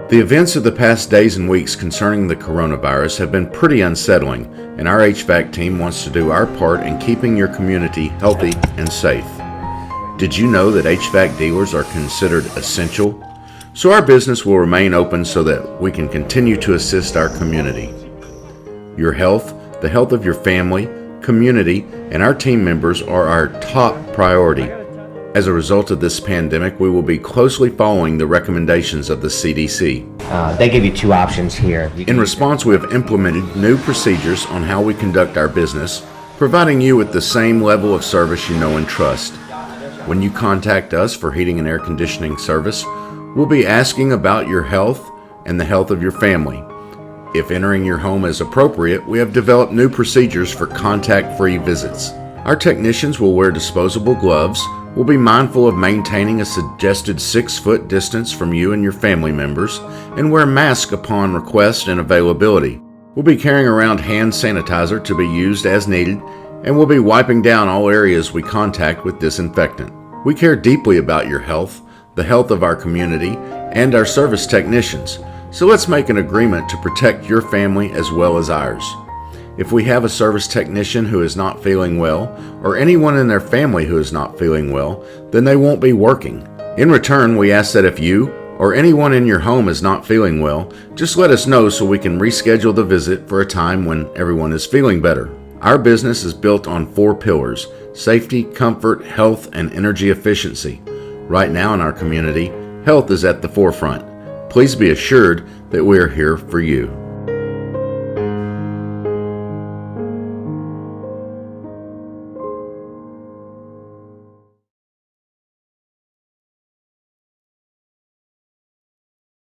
The events of the past days and weeks concerning the coronavirus have been pretty unsettling, and our HVAC team wants to do our part in keeping your community healthy and safe. Did you know that HVAC dealers are considered essential? So our business will remain open so that we can continue to assist our community. Your health, the health of your family, community, and our team members are our top priority. As a result of this pandemic, we will be closely following the recommendations of the CDC. They give you two options here. In response, we have implemented new procedures on how we conduct our business, providing you with the same level of service you know and trust. When you contact us for heating and air conditioning service, we'll be asking about your health and the health of your family. If entering your home is appropriate, we have developed new procedures for contact-free visits. Our technicians will wear disposable gloves, will be mindful of maintaining a suggested 6-foot distance from you and your family members, and wear masks upon request and availability. We'll be carrying around hand sanitizer to be used as needed, and we'll be wiping down all areas we contact with disinfectant. We care deeply about your health, the health of our community, and our service technicians, so let's make an agreement to protect your family as well as ours. If we have a service technician who is not feeling well, or anyone in their family who is not feeling well, then they won't be working. In return, we ask that if you or anyone in your home is not feeling well, just let us know so we can reschedule the visit for a time when everyone is feeling better. Our business is built on 4 pillars: safety, comfort, health, and energy efficiency. Right now in our community, health is at the forefront. Please be assured that we are here for you.